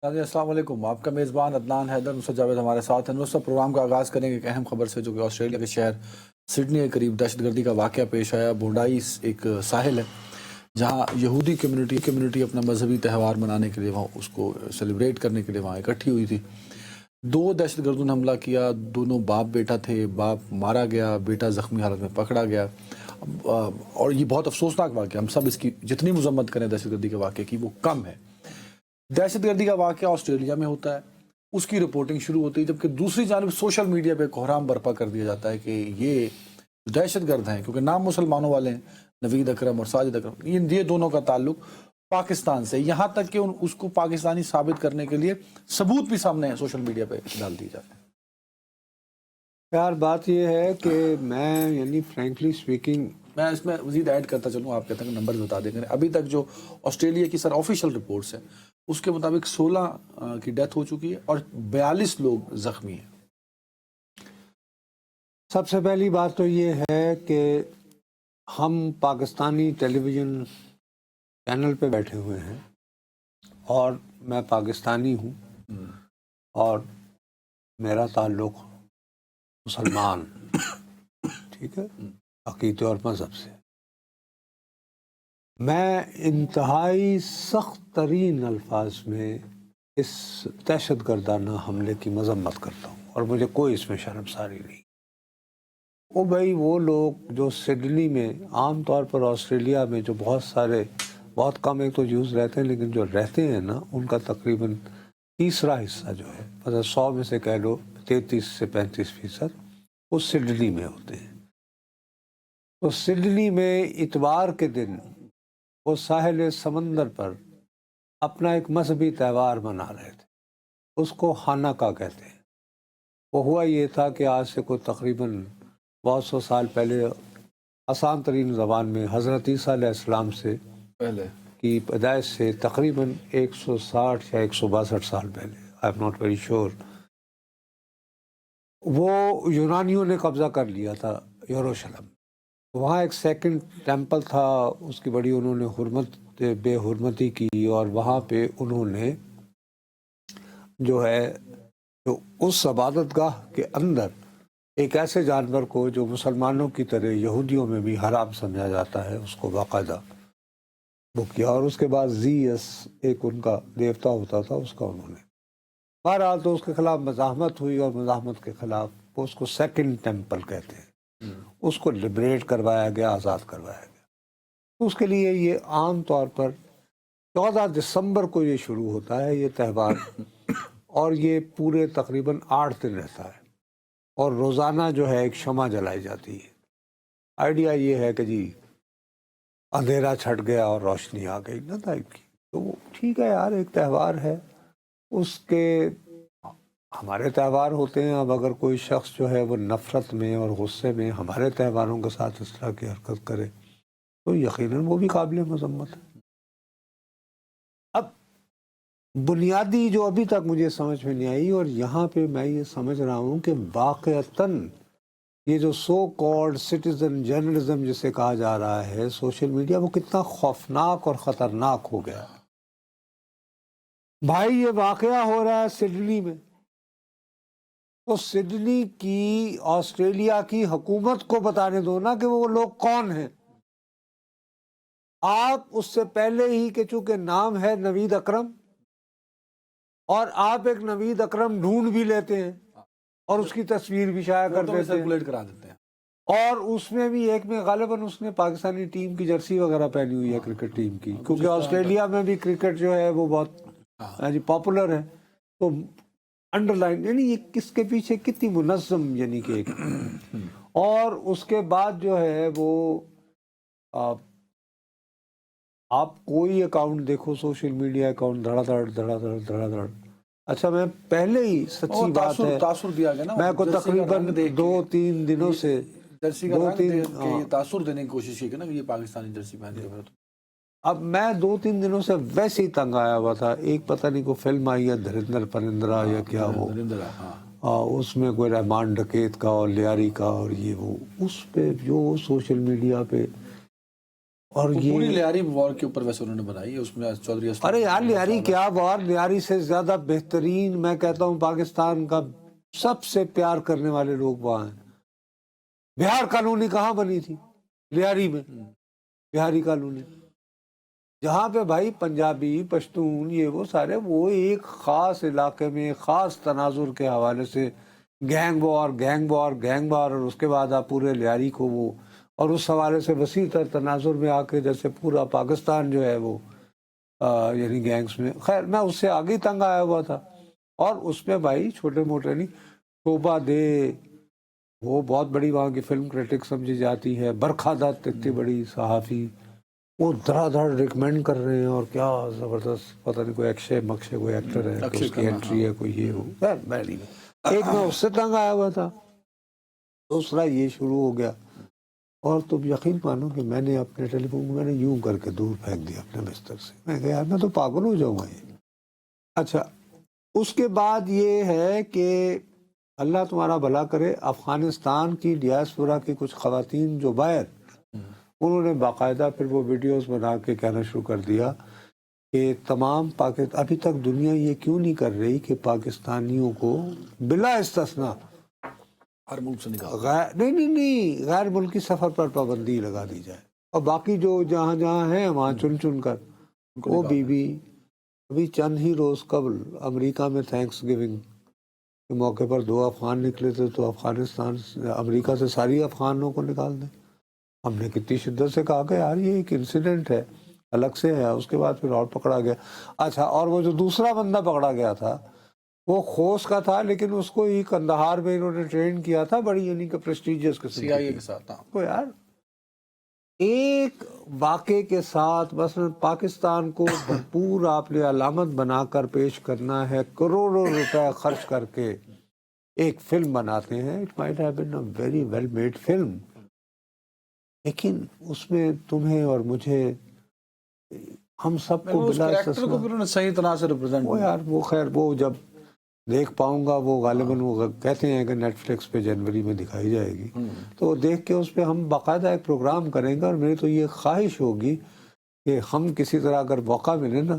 ناظرین السلام علیکم، آپ کا میزبان عدنان حیدر نصرت جاوید ہمارے ساتھ ہیں۔ دوستوں، پروگرام کا آغاز کریں گے ایک اہم خبر سے، جو کہ آسٹریلیا کے شہر سڈنی کے قریب دہشت گردی کا واقعہ پیش آیا۔ بونڈائی ایک ساحل ہے جہاں یہودی کمیونٹی اپنا مذہبی تہوار منانے کے لیے وہاں اس کو سیلیبریٹ کرنے کے لیے وہاں اکٹھی ہوئی تھی۔ دو دہشت گردوں نے حملہ کیا، دونوں باپ بیٹا تھے، باپ مارا گیا، بیٹا زخمی حالت میں پکڑا گیا۔ اور یہ بہت افسوسناک واقعہ، ہم سب اس کی جتنی مذمت کریں دہشت گردی کے واقعے کی وہ کم ہے۔ دہشت گردی کا واقعہ آسٹریلیا میں ہوتا ہے، اس کی رپورٹنگ شروع ہوتی ہے، جبکہ دوسری جانب سوشل میڈیا پہ کوہرام برپا کر دیا جاتا ہے کہ یہ دہشت گرد ہیں، کیونکہ نام مسلمانوں والے ہیں، نوید اکرم اور ساجد اکرم، یہ دونوں کا تعلق پاکستان سے، یہاں تک کہ اس کو پاکستانی ثابت کرنے کے لیے ثبوت بھی سامنے سوشل میڈیا پہ ڈال دیے جاتے ہیں۔ یار بات یہ ہے کہ میں فرینکلی سپیکنگ میں اس میں مزید ایڈ کرتا چلوں، آپ کہتے ہیں کہ نمبر بتا دیں گے۔ ابھی تک جو آسٹریلیا کی سر آفیشیل رپورٹس ہیں اس کے مطابق 16 کی ڈیتھ ہو چکی ہے اور 42 لوگ زخمی ہیں۔ سب سے پہلی بات تو یہ ہے کہ ہم پاکستانی ٹیلی ویژن چینل پہ بیٹھے ہوئے ہیں اور میں پاکستانی ہوں اور میرا تعلق مسلمان ٹھیک ہے عقیدے اور مذہب سے۔ میں انتہائی سخت ترین الفاظ میں اس دہشت گردانہ حملے کی مذمت کرتا ہوں اور مجھے کوئی اس میں شرمساری نہیں۔ وہ لوگ جو سڈنی میں، عام طور پر آسٹریلیا میں جو بہت کم ایک تو جوز رہتے ہیں، لیکن جو رہتے ہیں نا ان کا تقریباً تیسرا حصہ جو ہے، مطلب 100 میں سے کہہ لو 33 سے 35% وہ سڈنی میں ہوتے ہیں۔ تو سڈنی میں اتوار کے دن وہ ساحل سمندر پر اپنا ایک مذہبی تہوار منا رہے تھے، اس کو ہانکا کہتے ہیں۔ وہ ہوا یہ تھا کہ آج سے کوئی تقریباً بہت سو سال پہلے، آسان ترین زبان میں، حضرت عیسیٰ علیہ السلام سے پہلے کی پیدائش سے تقریباً 160 یا 162 سال پہلے، I am not very sure, وہ یونانیوں نے قبضہ کر لیا تھا یروشلم۔ وہاں ایک سیکنڈ ٹیمپل تھا، اس کی بڑی انہوں نے بے حرمتی کی، اور وہاں پہ انہوں نے جو اس عبادت گاہ کے اندر ایک ایسے جانور کو جو مسلمانوں کی طرح یہودیوں میں بھی حرام سمجھا جاتا ہے، اس کو باقاعدہ وہ کیا، اور اس کے بعد زیس ایک ان کا دیوتا ہوتا تھا، اس کا انہوں نے بہرحال تو اس کے خلاف مزاحمت ہوئی، اور مزاحمت کے خلاف وہ اس کو سیکنڈ ٹیمپل کہتے ہیں، اس کو لبریٹ کروایا گیا، آزاد کروایا گیا۔ تو اس کے لیے یہ عام طور پر 14 دسمبر کو یہ شروع ہوتا ہے یہ تہوار، اور یہ پورے تقریباً 8 دن رہتا ہے، اور روزانہ جو ہے ایک شمع جلائی جاتی ہے۔ آئیڈیا یہ ہے کہ جی اندھیرا چھٹ گیا اور روشنی آ گئی نا ٹائپ کی۔ تو وہ ٹھیک ہے یار، ایک تہوار ہے، اس کے ہمارے تہوار ہوتے ہیں۔ اب اگر کوئی شخص جو ہے وہ نفرت میں اور غصے میں ہمارے تہواروں کے ساتھ اس طرح کی حرکت کرے تو یقیناً وہ بھی قابل مذمت ہے۔ اب بنیادی جو ابھی تک مجھے سمجھ میں نہیں آئی، اور یہاں پہ میں یہ سمجھ رہا ہوں کہ واقعتاً یہ جو سو کالڈ سٹیزن جرنلزم جسے کہا جا رہا ہے سوشل میڈیا، وہ کتنا خوفناک اور خطرناک ہو گیا۔ بھائی یہ واقعہ ہو رہا ہے سڈنی میں، تو سڈنی کی آسٹریلیا کی حکومت کو بتانے دو نا کہ وہ لوگ کون ہیں۔ آپ اس سے پہلے ہی کہ چونکہ نام ہے نوید اکرم، اور آپ ایک نوید اکرم ڈھونڈ بھی لیتے ہیں اور اس کی تصویر بھی شائع کر دیتے ہیں، سرکولیٹ کرا دیتے ہیں، اور اس میں بھی ایک میں غالباً اس نے پاکستانی ٹیم کی جرسی وغیرہ پہنی ہوئی ہے، کرکٹ ٹیم کی، کیونکہ آسٹریلیا میں بھی کرکٹ جو ہے وہ بہت پاپولر ہے۔ تو انڈر لائن یعنی یہ کس کے پیچھے کتنی منظم، یعنی کہ ایک اور اس کے بعد جو ہے وہ آپ کوئی اکاؤنٹ دیکھو، سوشل میڈیا اکاؤنٹ، دھڑا دھڑ۔ اچھا، میں پہلے ہی سچی بات ہے، تاثر دیا گیا نا، میں کو تقریباً 2-3 دنوں سے جرسی کا رنگ دیکھ کے یہ تاثر دینے کی کوشش کی کہ نا کہ یہ پاکستانی جرسی پہن کے پھر اب میں 2-3 دنوں سے ویسے ہی تنگ آیا ہوا تھا۔ ایک پتہ نہیں کوئی فلم آئی ہے دھریندر پرندرا یا کیا، وہ اس میں کوئی رحمان ڈکیت کا اور لیاری کا اور یہ وہ، اس پہ جو سوشل میڈیا پہ اور وہ یہ پوری لیاری وار کے اوپر ویسے انہوں نے بنائی ہے، اس میں چودھری اسلم، ارے یار لیاری کیا وار، لیاری سے زیادہ بہترین میں کہتا ہوں پاکستان کا سب سے پیار کرنے والے لوگ وہاں ہیں. بہار کالونی کہاں بنی تھی؟ لیاری میں، بہاری کالونی، جہاں پہ بھائی پنجابی پشتون یہ وہ سارے وہ ایک خاص علاقے میں خاص تناظر کے حوالے سے gang war gang war gang war, اور اس کے بعد آپ پورے لیاری کو وہ، اور اس حوالے سے وسیع تر تناظر میں آ کے جیسے پورا پاکستان جو ہے وہ یعنی گینگز میں، خیر میں اس سے آگے تنگ آیا ہوا تھا. اور اس میں بھائی چھوٹے موٹے نہیں، شوبھا دے وہ بہت بڑی وہاں کی فلم کریٹک سمجھی جاتی ہے، برکھا دت اتنی بڑی صحافی، وہ دھڑا دھڑ ریکمینڈ کر رہے ہیں، اور کیا زبردست، پتہ نہیں کوئی اکشے مکشے کوئی ایکٹر ہے کہ اس کی انٹری ہے کوئی یہ ہو. میں نہیں، ایک میں اس سے تنگ آیا ہوا تھا، دوسرا یہ شروع ہو گیا. اور تم یقین مانو کہ میں نے اپنے ٹیلی فون میں نے یوں کر کے دور پھینک دیا اپنے بستر سے. میں کہا یار میں تو پاگل ہو جاؤں گا یہ. اچھا اس کے بعد یہ ہے کہ اللہ تمہارا بھلا کرے، افغانستان کی ڈیاسپورا کی کچھ خواتین جو باہر، انہوں نے باقاعدہ پھر وہ ویڈیوز بنا کے کہنا شروع کر دیا کہ تمام ابھی تک دنیا یہ کیوں نہیں کر رہی کہ پاکستانیوں کو بلا استثناء ہر ملک سے نکال، نہیں غیر ملکی سفر پر پابندی لگا دی جائے، اور باقی جو جہاں جہاں ہیں وہاں چن چن کر وہ بھی ابھی چند ہی روز قبل امریکہ میں تھینکس گیونگ کے موقع پر 2 افغان نکلے تھے، تو افغانستان امریکہ سے ساری افغانوں کو نکال دیں. ہم نے کتنی شدت سے کہا کہ یار یہ ایک انسیڈنٹ ہے الگ سے ہے. اس کے بعد پھر اور پکڑا گیا. اچھا اور وہ جو دوسرا بندہ پکڑا گیا تھا وہ خوست کا تھا، لیکن اس کو ہی کندہار میں انہوں نے ٹرین کیا تھا، بڑی یعنی کہ پریسٹیجیس قسم سی آئی اے کے ساتھ. کو یار ایک واقعے کے ساتھ مثلا پاکستان کو بھرپور آپ نے علامت بنا کر پیش کرنا ہے، کروڑوں روپے خرچ کر کے ایک فلم بناتے ہیں. It might have been a very well made film, لیکن اس میں تمہیں اور مجھے ہم سب کو اس بلا کریکٹر کو بھی انہوں نے صحیح طرح سے ریپرزینٹ وہ یار وہ خیر وہ جب دیکھ پاؤں گا وہ غالباً وہ کہتے ہیں کہ نیٹ فلکس پہ جنوری میں دکھائی جائے گی، تو وہ دیکھ کے اس پہ ہم باقاعدہ ایک پروگرام کریں گے. اور میری تو یہ خواہش ہوگی کہ ہم کسی طرح اگر موقع ملے نا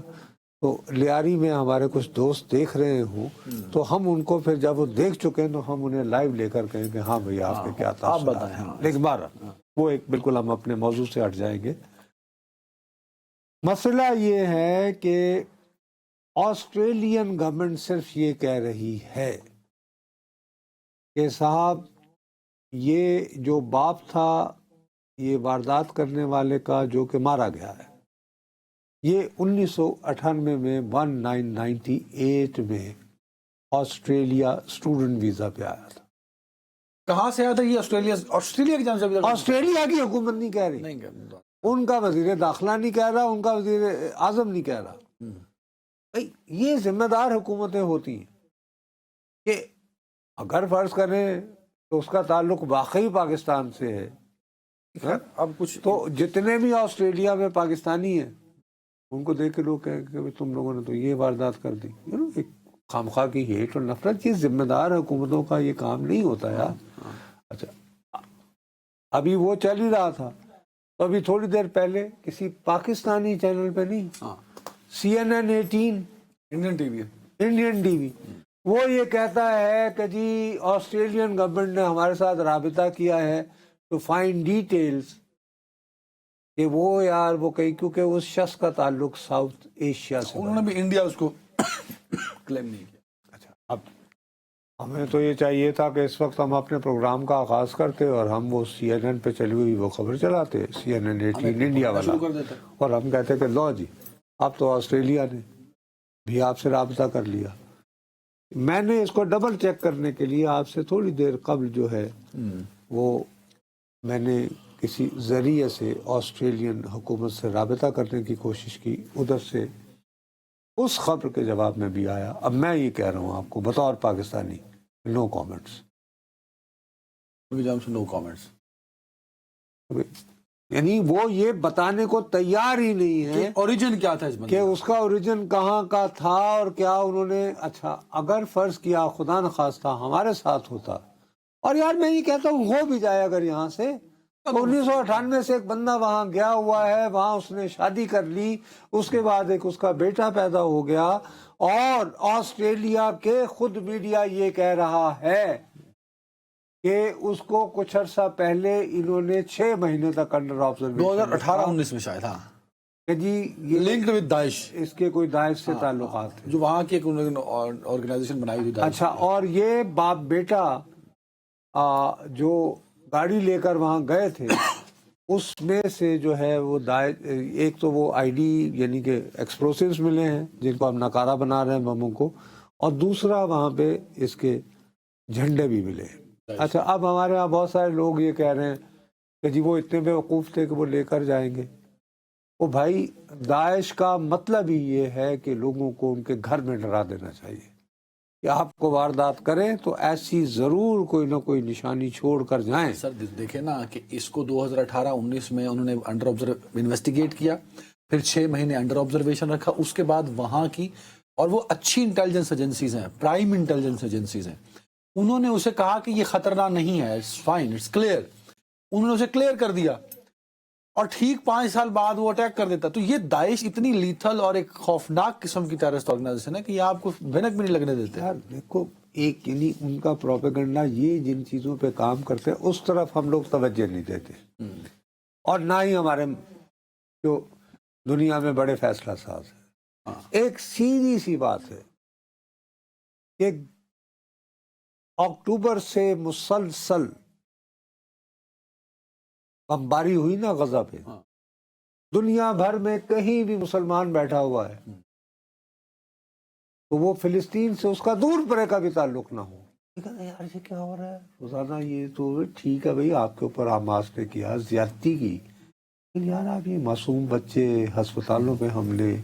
تو لیاری میں ہمارے کچھ دوست دیکھ رہے ہوں تو ہم ان کو پھر جب وہ دیکھ چکے ہیں تو ہم انہیں لائیو لے کر کہیں کہ ہاں بھئی آپ کے کیا آپ بتائیں. لیکن بارہ وہ ایک بالکل ہم اپنے موضوع سے ہٹ جائیں گے. مسئلہ یہ ہے کہ آسٹریلین گورنمنٹ صرف یہ کہہ رہی ہے کہ صاحب یہ جو باپ تھا یہ واردات کرنے والے کا جو کہ مارا گیا ہے، یہ 1998 میں 1998 میں آسٹریلیا اسٹوڈنٹ ویزا پہ آیا تھا. کہاں سے آیا تھا یہ؟ آسٹریلیا کی جانب سے؟ آسٹریلیا کی حکومت نہیں کہہ رہی، ان کا وزیر داخلہ نہیں کہہ رہا، ان کا وزیر اعظم نہیں کہہ رہا. یہ ذمہ دار حکومتیں ہوتی ہیں کہ اگر فرض کریں تو اس کا تعلق واقعی پاکستان سے ہے، اب کچھ تو جتنے بھی آسٹریلیا میں پاکستانی ہیں ان کو دیکھ کے لوگ کہیں کہ تم لوگوں نے تو یہ واردات کر دی. ایک خامخواہ کی ہیٹ اور نفرت، یہ ذمہ دار حکومتوں کا یہ کام نہیں ہوتا یار. اچھا ابھی وہ چل ہی رہا تھا تو ابھی تھوڑی دیر پہلے کسی پاکستانی چینل پہ نہیں، CNN 18 Indian T V, Indian T V, وہ یہ کہتا ہے کہ جی آسٹریلین گورنمنٹ نے ہمارے ساتھ رابطہ کیا ہے ٹو فائنڈ ڈیٹیلز کہ وہ یار وہ کہیں کیونکہ اس شخص کا تعلق ساؤتھ ایشیا سے، انہوں نے بھی انڈیا اس کو کلیم نہیں کیا. اچھا اب ہمیں تو یہ چاہیے تھا کہ اس وقت ہم اپنے پروگرام کا آغاز کرتے اور ہم وہ CNN پہ چلی ہوئی وہ خبر چلاتے، CNN 18 انڈیا والا، اور ہم کہتے کہ لو جی اب تو آسٹریلیا نے بھی آپ سے رابطہ کر لیا. میں نے اس کو ڈبل چیک کرنے کے لیے آپ سے تھوڑی دیر قبل جو ہے وہ میں نے کسی ذریعے سے آسٹریلین حکومت سے رابطہ کرنے کی کوشش کی، ادھر سے اس خبر کے جواب میں بھی آیا. اب میں یہ کہہ رہا ہوں آپ کو بطور پاکستانی، نو کامنٹس، نو کامنٹس. یعنی وہ یہ بتانے کو تیار ہی نہیں ہے اوریجن کیا تھا اس بندے کہ اس کا اوریجن کہاں کا تھا اور کیا انہوں نے. اچھا اگر فرض کیا خدا نخواستہ ہمارے ساتھ ہوتا، اور یار میں یہ کہتا ہوں ہو بھی جائے اگر یہاں سے، 1998 سے ایک بندہ وہاں گیا ہوا ہے, وہاں اس نے شادی کر لی, اس کے بعد ایک اس کا بیٹا پیدا ہو گیا, اور آسٹریلیا کے خود میڈیا یہ کہہ رہا ہے کہ اس کو کچھ عرصہ پہلے انہوں نے 6 مہینے تک انڈر آبزرویشن 2018-19 میں شاید, ہاں, کہ جی یہ لنکڈ ود داعش, اس کے کوئی داعش سے تعلقات ہیں. جو وہاں کی ایک آرگنائزیشن بنائی ہوئی داعش. اچھا, اور یہ باپ بیٹا جو گاڑی لے کر وہاں گئے تھے, اس میں سے جو ہے وہ ایک تو وہ آئی ڈی یعنی کہ ایکسپلوسیوز ملے ہیں جن کو ہم ناکارہ بنا رہے ہیں بموں کو, اور دوسرا وہاں پہ اس کے جھنڈے بھی ملے ہیں. اچھا, اب ہمارے یہاں بہت سارے لوگ یہ کہہ رہے ہیں کہ جی وہ اتنے بیوقوف تھے کہ وہ لے کر جائیں گے. وہ بھائی, داعش کا مطلب ہی یہ ہے کہ لوگوں کو ان کے گھر میں ڈرا دینا چاہیے کہ آپ کو واردات کریں تو ایسی ضرور کوئی نہ کوئی نشانی چھوڑ کر جائیں. سر دیکھیں نا کہ اس کو 2018-19 میں انہوں نے انڈر انویسٹیگیٹ کیا, پھر 6 مہینے انڈر آبزرویشن رکھا, اس کے بعد وہاں کی, اور وہ اچھی انٹیلیجنس ایجنسیز ہیں, پرائم انٹیلیجنس ایجنسیز ہیں, انہوں نے اسے کہا کہ یہ خطرناک نہیں ہے, اٹس فائن, اٹس کلیئر, انہوں نے اسے کلیئر کر دیا, اور ٹھیک 5 سال بعد وہ اٹیک کر دیتا. تو یہ داعش اتنی لیتھل اور ایک خوفناک قسم کی ٹیررسٹ آرگنائزیشن ہے کہ یہ آپ کو بھنک بھی نہیں لگنے دیتے. یار دیکھو, ایک یعنی ان کا پروپیگنڈا, یہ جن چیزوں پہ کام کرتے ہیں اس طرف ہم لوگ توجہ نہیں دیتے, اور نہ ہی ہمارے جو دنیا میں بڑے فیصلہ ساز ہیں. ایک سیدھی سی بات ہے کہ اکتوبر سے مسلسل بمباری ہوئی نا غزہ پہ, دنیا بھر میں کہیں بھی مسلمان بیٹھا ہوا ہے تو وہ فلسطین سے اس کا دور پرے کا بھی تعلق نہ ہو. یار یہ کیا ہو رہا ہے روزانہ, یہ تو ٹھیک ہے بھائی آپ کے اوپر حماس نے کیا, زیادتی کی, لیکن یار آپ یہ معصوم بچے, ہسپتالوں پہ حملے,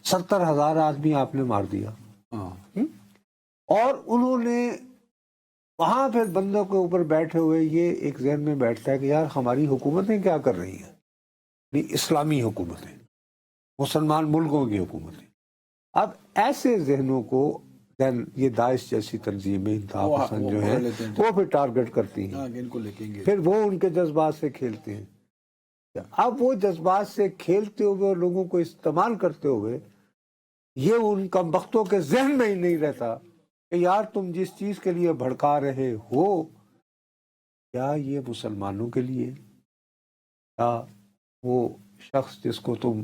70,000 آدمی آپ نے مار دیا. اور انہوں نے وہاں پھر بندوں کے اوپر بیٹھے ہوئے یہ ایک ذہن میں بیٹھتا ہے کہ یار ہماری حکومتیں کیا کر رہی ہیں, اسلامی حکومتیں, مسلمان ملکوں کی حکومتیں. اب ایسے ذہنوں کو یہ داعش جیسی تنظیمیں انتہا پسند جو ہیں وہ پھر ٹارگٹ کرتی ہیں, پھر وہ ان کے جذبات سے کھیلتے ہیں. اب وہ جذبات سے کھیلتے ہوئے اور لوگوں کو استعمال کرتے ہوئے یہ ان کمبختوں کے ذہن میں ہی نہیں رہتا کہ یار تم جس چیز کے لیے بھڑکا رہے ہو کیا یہ مسلمانوں کے لیے, یا وہ شخص جس کو تم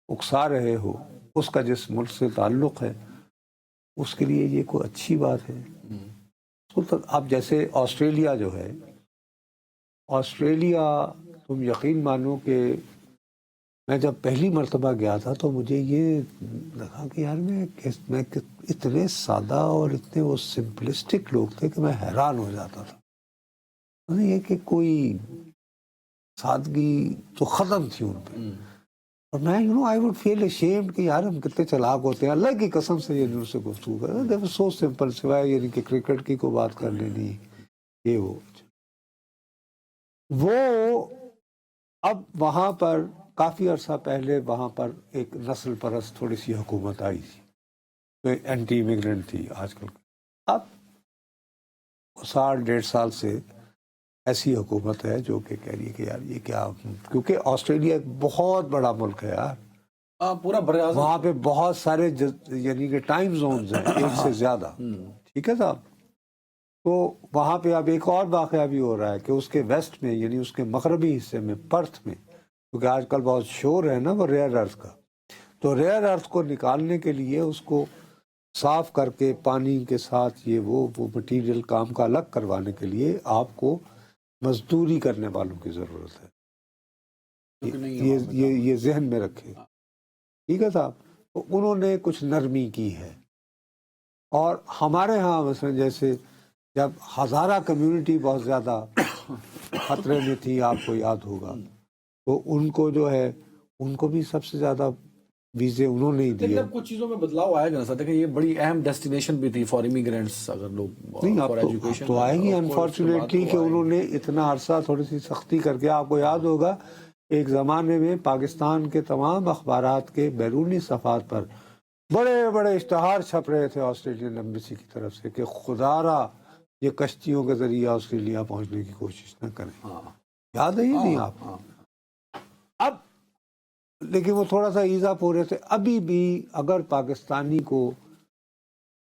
اکسا رہے ہو اس کا جس ملک سے تعلق ہے اس کے لیے یہ کوئی اچھی بات ہے. اب جیسے آسٹریلیا جو ہے, آسٹریلیا تم یقین مانو کہ میں جب پہلی مرتبہ گیا تھا تو مجھے یہ لگا کہ یار میں اتنے سادہ اور اتنے وہ سمپلسٹک لوگ تھے کہ میں حیران ہو جاتا تھا. یہ کہ کوئی سادگی تو ختم تھی ان پہ, اور میں آئی وڈ فیل ashamed کہ یار ہم کتنے چلاک ہوتے ہیں. اللہ کی قسم سے یہ سے گفتگو کر رہے ہیں سو سمپل, سوائے یعنی کہ کرکٹ کی کوئی بات کر لینی یہ وہ اب وہاں پر کافی عرصہ پہلے وہاں پر ایک نسل پرست تھوڑی سی حکومت آئی تھی, تو اینٹی امیگرنٹ تھی. آج کل اب 1.5 سال سے ایسی حکومت ہے جو کہ کہہ رہی ہے کہ یار یہ کیا, کیونکہ آسٹریلیا ایک بہت بڑا ملک ہے یار, پورا وہاں پہ بہت سارے یعنی کہ ٹائم زونز ہیں, ایک سے زیادہ, ٹھیک ہے صاحب. تو وہاں پہ اب ایک اور واقعہ بھی ہو رہا ہے کہ اس کے ویسٹ میں یعنی اس کے مغربی حصے میں, پرتھ میں, کیونکہ آج کل بہت شور ہے نا وہ ریئر ارتھ کا, تو ریئر ارتھ کو نکالنے کے لیے اس کو صاف کر کے پانی کے ساتھ یہ وہ مٹیریل کام کا الگ کروانے کے لیے آپ کو مزدوری کرنے والوں کی ضرورت ہے. یہ ذہن میں رکھے, ٹھیک ہے صاحب. تو انہوں نے کچھ نرمی کی ہے, اور ہمارے ہاں مثلا جیسے جب ہزارہ کمیونٹی بہت زیادہ خطرے میں تھی, آپ کو یاد ہوگا, تو ان کو جو ہے ان کو بھی سب سے زیادہ ویزے انہوں نے ہی دیے. کچھ چیزوں میں بدلاؤ آئے گا نا سر, دیکھیں یہ بڑی اہم ڈیسٹینیشن بھی تھی فار امیگرینٹس, اگر لوگ نہیں اب تو آئے گی انفارچونیٹلی کہ انہوں نے اتنا عرصہ تھوڑی سی سختی کر کے. آپ کو یاد ہوگا ایک زمانے میں پاکستان کے تمام اخبارات کے بیرونی صفحات پر بڑے بڑے اشتہار چھپ رہے تھے آسٹریلین ایمبیسی کی طرف سے کہ خدا را یہ کشتیوں کے ذریعے آسٹریلیا پہنچنے کی کوشش نہ کریں. یاد ہے یہ نہیں آپ کو؟ اب لیکن وہ تھوڑا سا ایز اپ ہو رہے تھے. ابھی بھی اگر پاکستانی کو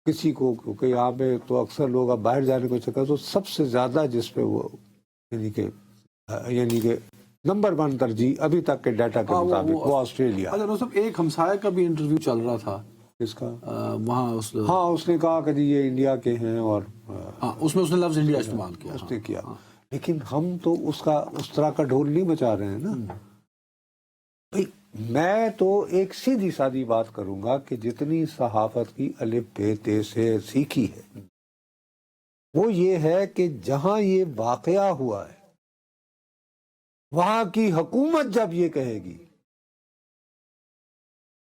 کسی کو، کیونکہ یہاں پہ تو اکثر لوگ اب باہر جانے کو چکر، تو سب سے زیادہ جس پہ وہ یعنی کہ نمبر 1 ترجیح ابھی تک کے ڈیٹا کے مطابق وہ آسٹریلیا. اگر وہ سب ایک ہمسائے کا بھی انٹرویو چل رہا تھا کس کا؟ وہاں ہاں اس نے کہا کہ جی یہ انڈیا کے ہیں، اور اس میں اس نے لفظ انڈیا استعمال کیا. اس نے کیا. لیکن ہم تو اس طرح کا ڈھول نہیں مچا رہے ہیں نا. بھئی میں تو ایک سیدھی سادی بات کروں گا کہ جتنی صحافت کی الف بے تے سے سیکھی ہے وہ یہ ہے کہ جہاں یہ واقعہ ہوا ہے وہاں کی حکومت جب یہ کہے گی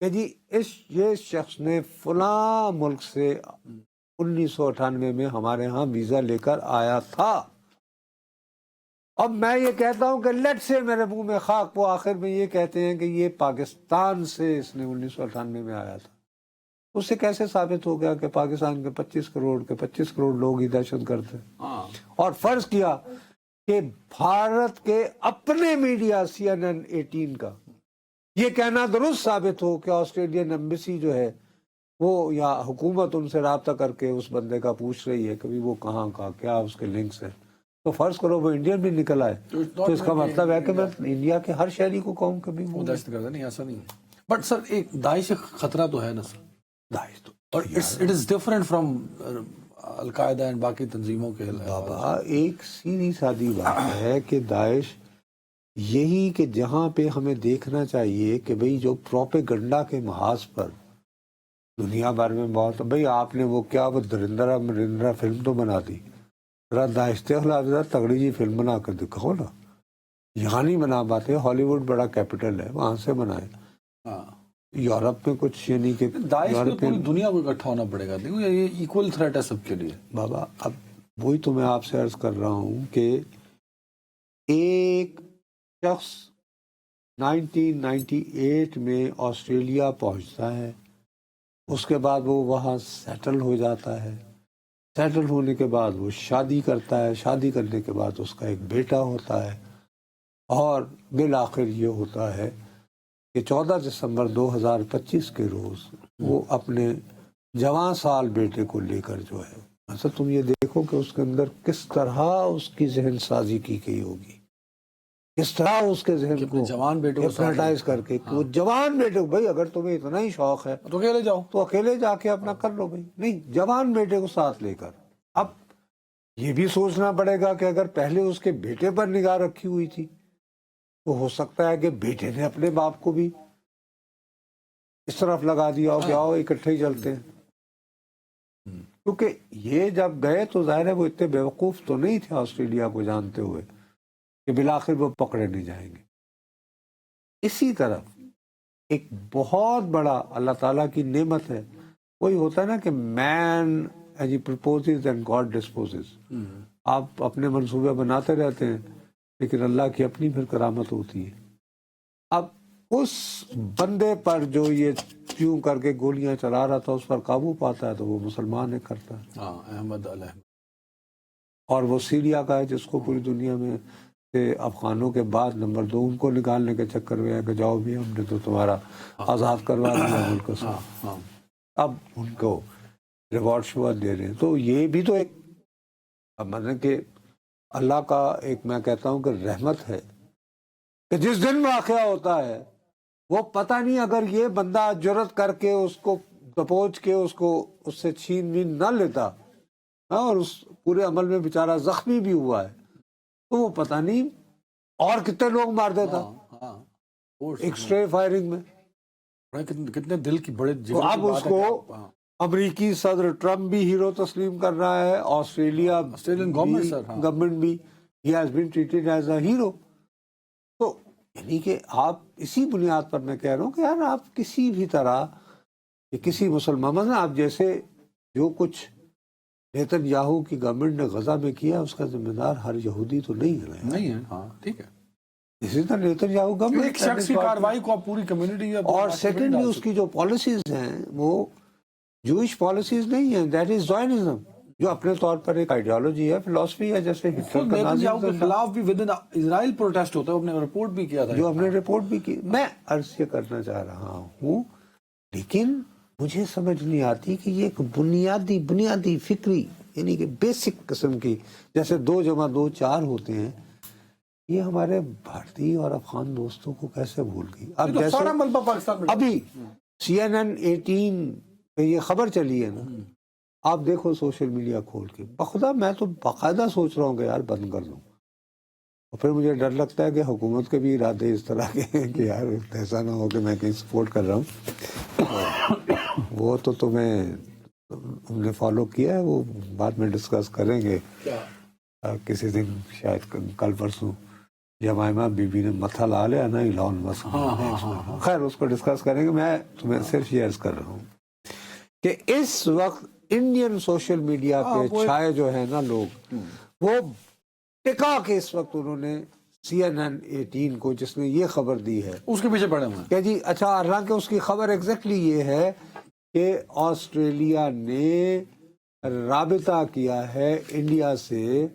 کہ جی یہ شخص نے فلاں ملک سے 1998 میں ہمارے ہاں ویزا لے کر آیا تھا، اب میں یہ کہتا ہوں کہ لیٹ سے میرے منہ میں خاک، وہ آخر میں یہ کہتے ہیں کہ یہ پاکستان سے اس نے 1998 میں آیا تھا، اس سے کیسے ثابت ہو گیا کہ پاکستان کے 25 کروڑ لوگ ہی دہشت گرد ہیں؟ اور فرض کیا کہ بھارت کے اپنے میڈیا CNN 18 کا یہ کہنا درست ثابت ہو کہ آسٹریلین ایمبیسی جو ہے وہ یا حکومت ان سے رابطہ کر کے اس بندے کا پوچھ رہی ہے کہ وہ کہاں کا کیا اس کے لنکس ہیں، تو فرض کرو وہ انڈین بھی نکل آئے تو اس کا مطلب ہے کہ میں انڈیا کے ہر شہری کو کہوں کہ بھی وہ دہشت گرد نہیں. ایسا نہیں ہے. بٹ سر ایک داعش خطرہ تو ہے نا سر. داعش تو اور it is different from al Qaeda and باقی تنظیموں کے. بابا ایک سیدھی سادی بات ہے کہ داعش یہی کہ جہاں پہ ہمیں دیکھنا چاہیے کہ بھئی جو پروپیگنڈا کے محاذ پر دنیا بھر میں بہت، بھئی آپ نے وہ کیا وہ درندرا فلم تو بنا دی، ذرا داعش کے خلاف تگڑی جی فلم بنا کر دکھاؤ نا. یہاں نہیں بنا پاتے، ہالی ووڈ بڑا کیپٹل ہے وہاں سے بنائے. یورپ میں کچھ یعنی کہ داعش کو پوری دنیا کو اکٹھا ہونا پڑے گا. دیکھو یہ ایکول تھریٹ ہے سب کے لیے بابا. اب وہی تو میں آپ سے عرض کر رہا ہوں کہ ایک شخص 1998 میں آسٹریلیا پہنچتا ہے، اس کے بعد وہ وہاں سیٹل ہو جاتا ہے، سیٹل ہونے کے بعد وہ شادی کرتا ہے، شادی کرنے کے بعد اس کا ایک بیٹا ہوتا ہے، اور بالآخر یہ ہوتا ہے کہ 14 دسمبر 2025 کے روز وہ اپنے جوان سال بیٹے کو لے کر جو ہے، اصل تم یہ دیکھو کہ اس کے اندر کس طرح اس کی ذہن سازی کی گئی ہوگی، کس طرح اس کے ذہن کو جوان بیٹے کو ہپنوٹائز کر کے کہ وہ جوان بیٹے کو، بھائی اگر تمہیں اتنا ہی شوق ہے تو اکیلے جاؤ، تو اکیلے جا کے اپنا کر لو، بھائی نہیں، جوان بیٹے کو ساتھ لے کر. اب یہ بھی سوچنا پڑے گا کہ اگر پہلے اس کے بیٹے پر نگاہ رکھی ہوئی تھی تو ہو سکتا ہے کہ بیٹے نے اپنے باپ کو بھی اس طرف لگا دیا ہو کہ آؤ اکٹھے ہی چلتے ہیں. کیونکہ یہ جب گئے تو ظاہر ہے وہ اتنے بیوقوف تو نہیں تھے آسٹریلیا کو جانتے ہوئے کہ بالآخر وہ پکڑے نہیں جائیں گے. اسی طرف ایک بہت بڑا اللہ تعالیٰ کی نعمت ہے، وہی ہوتا ہے نا کہ مین پرپوزز اینڈ گاڈ ڈسپوزز. آپ اپنے منصوبے بناتے رہتے ہیں لیکن اللہ کی اپنی پھر کرامت ہوتی ہے. اب اس بندے پر جو یہ کیوں کر کے گولیاں چلا رہا تھا اس پر قابو پاتا ہے تو وہ مسلمان ہے کرتا ہے. احمد الحمد. اور وہ سیریا کا ہے جس کو پوری دنیا میں افغانوں کے بعد نمبر 2 ان کو نکالنے کے چکر میں ہے کہ جاؤ بھی ہم نے تو تمہارا آزاد کروا دیا ملک سے، اب ان کو ریوارڈ شوارڈ دے رہے ہیں. تو یہ بھی تو ایک مطلب کہ اللہ کا ایک میں کہتا ہوں کہ رحمت ہے کہ جس دن واقعہ ہوتا ہے وہ پتہ نہیں اگر یہ بندہ جرت کر کے اس کو دبوچ کے اس کو اس سے چھین نہ لیتا اور اس پورے عمل میں بیچارہ زخمی بھی ہوا ہے تو وہ پتہ نہیں اور کتنے لوگ مار دیتا ایک اسٹرے فائرنگ میں. کتنے دل کی بڑے تو اب اس کو امریکی صدر ٹرمپ بھی ہیرو تسلیم کر رہا ہے، آسٹریلین گورنمنٹ بھی he has been treated as a hero. تو یعنی کہ آپ اسی بنیاد پر میں کہہ رہا ہوں کہ یار آپ کسی بھی طرح کسی مسلمان، آپ جیسے جو کچھ نیتن یاہو کی گورنمنٹ نے غزہ میں کیا اس کا ذمہ دار ہر یہودی تو نہیں ہے. نہیں ہے، ہاں ٹھیک ہے. اسی طرح نیتن یاہو گورنمنٹ ایک شخص کی کارروائی کو پوری کمیونٹی اور سیکنڈلی اس کی جو پالیسیز ہیں وہ جوئش پالیسیز نہیں ہیں، دیٹ از زائنزم. جو اپنے طور پر ایک آئیڈیالوجی ہے، فلسفی ہے، جیسے ہٹلر کا نازی کے خلاف بھی ود ان اسرائیل پروٹیسٹ ہوتا ہے، ہم نے رپورٹ بھی کیا تھا، جو ہم نے رپورٹ بھی کی. میں عرض یہ کرنا چاہ رہا ہوں، لیکن مجھے سمجھ نہیں آتی کہ یہ ایک بنیادی فکری، یعنی کہ بیسک قسم کی، جیسے 2 + 2 4 ہوتے ہیں، یہ ہمارے بھارتی اور افغان دوستوں کو کیسے بھول گئی. اب جیسے سارا ملبہ پاکستان میں ابھی CNN 18 پہ یہ خبر چلی ہے نا، آپ دیکھو سوشل میڈیا کھول کے، بخدا میں تو باقاعدہ سوچ رہا ہوں کہ یار بند کر دوں. اور پھر مجھے ڈر لگتا ہے کہ حکومت کے بھی ارادے اس طرح کے ہیں کہ یار ایسا نہ ہو کہ میں کہیں سپورٹ کر رہا ہوں. وہ تو تمہیں ہم نے فالو کیا ہے، وہ بعد میں ڈسکس کریں گے کسی دن، شاید کل پرسوں. جمائمہ بی بی نے متھا لا لیا نا ایلان مسک، خیر اس کو ڈسکس کریں گے. میں تمہیں صرف یہ عرض کر رہا ہوں کہ اس وقت انڈین سوشل میڈیا پہ چھائے جو ہیں نا لوگ، وہ ٹکا کے اس وقت انہوں نے CNN 18 کو، جس نے یہ خبر دی ہے، اس کے پیچھے پڑے ہوئے ہیں کہ جی اچھا، حالانکہ اس کی خبر ایگزیکٹلی یہ ہے کہ آسٹریلیا نے رابطہ کیا ہے انڈیا سے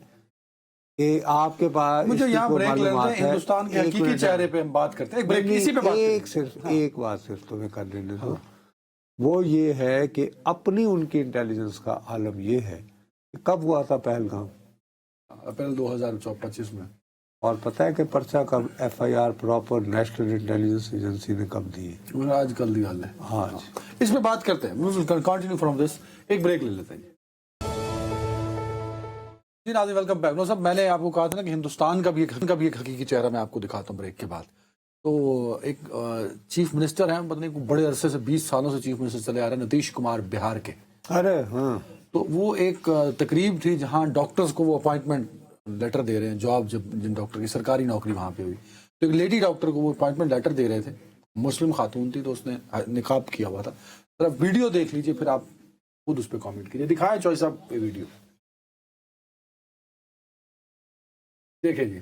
کہ آپ کے پاس، مجھے یہاں بریک لینا ہے. ہندوستان کے حقیقی چہرے پہ ہم بات کرتے ہیں، ایک بریک اسی پہ بات کرتے ہیں. ایک بات صرف تمہیں کر لینے دو. وہ یہ ہے کہ اپنی ان کی انٹیلیجنس کا عالم یہ ہے کہ کب ہوا تھا پہلگام؟ اپریل 2025 میں. اور پتہ ہے کہ پرچہ کب FIR proper national intelligence agency نے کب دی ہے؟ آج کل دی حال ہے. آج اس پہ بات کرتے ہیں. Continue from this. ایک بریک لے لیتے ہیں. جی ناظرین، ویلکم بیک. نو صاحب، میں نے آپ کو کہا تھا نا کہ ہندوستان کا بھی ایک حقیقی چہرہ میں آپ کو دکھاتا ہوں بریک کے بعد. تو ایک چیف منسٹر ہیں، پتہ نہیں بڑے عرصے سے 20 سالوں سے چیف منسٹر چلے آ رہے ہیں، نتیش کمار، بہار کے. ارے ہاں، تو وہ ایک تقریب تھی جہاں ڈاکٹرز کو وہ اپوائنٹمنٹ لیٹر دے رہے ہیں. جاب جب جن ڈاکٹر کی سرکاری نوکری وہاں پہ ہوئی، تو ایک لیڈی ڈاکٹر کو وہ اپوائنٹمنٹ لیٹر دے رہے تھے. مسلم خاتون تھی، تو اس نے نقاب کیا ہوا تھا. ذرا ویڈیو دیکھ لیجئے، پھر آپ خود اس پہ کامنٹ کیجئے. دکھائیں چوائس صاحب یہ ویڈیو. دیکھیں جی،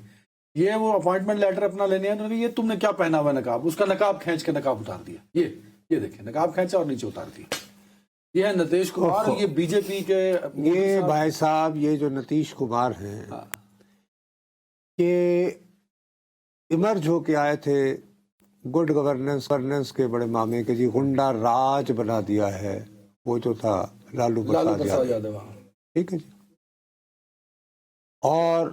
یہ وہ اپوائنٹمنٹ لیٹر اپنا لینے ہیں. یہ تم نے کیا پہنا ہوا نقاب؟ اس کا نقاب کھینچ کے نقاب اتار دیا. یہ دیکھیں، نقاب کھینچا اور نیچے اتار دیا. یہ ہے نتیش کمار. یہ بی جے پی کے یہ بھائی صاحب، یہ جو نتیش کمار ہیں، یہ ایمرج ہو کے آئے تھے گڈ گورننس کے بڑے مامے کے. جی غنڈہ راج بنا دیا ہے وہ جو تھا لالو پرساد یادو. ٹھیک ہے جی. اور